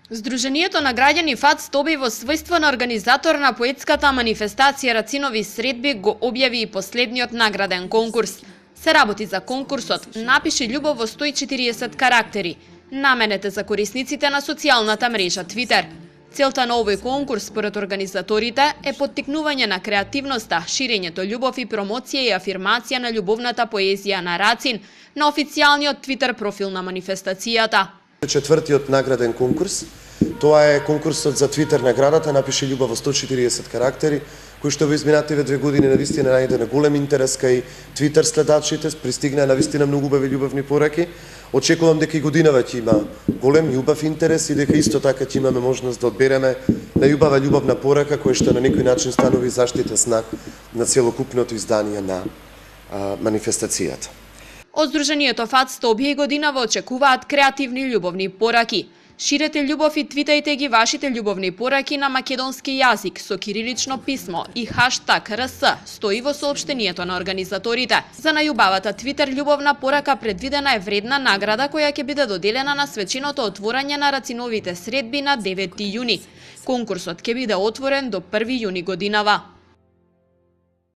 Здруженијето на граѓани ФАЦ Стоби во својство на организатор на поетската манифестација Рацинови средби го објави и последниот награден конкурс. Се работи за конкурсот Напиши љубов во 140 карактери, наменете за корисниците на социјалната мрежа Твитер. Целта на овој конкурс, според организаторите, е поттикнување на креативноста, ширењето љубов и промоција и афирмација на љубовната поезија на Рацин на официјалниот Твитер профил на манифестацијата. Четвртиот награден конкурс. Тоа е конкурсот за Твитер наградата Напиши љубов во 140 карактери, кој што во изминативе 2 години навистина најде на голем интерес кај Твитер следачите, пристигнаа навистина многу убави љубовни пораки. Очекувам дека и годинава ќе има голем љубав интерес и дека исто така ќе имаме можност да одбереме најубава љубовна порака која што на некој начин станува и заштитен знак на целокупното издание на манифестацијата. Од Здруженијето ФАЦ Стоби и годинава очекуваат креативни љубовни пораки. Ширете љубов и твитајте ги вашите љубовни пораки на македонски јазик со кирилично писмо и хаштаг РС стои во соопштението на организаторите. За најубавата Твитер љубовна порака предвидена е вредна награда која ќе биде доделена на свеченото отворање на Рациновите средби на 9 јуни. Конкурсот ќе биде отворен до 1 јуни годинава.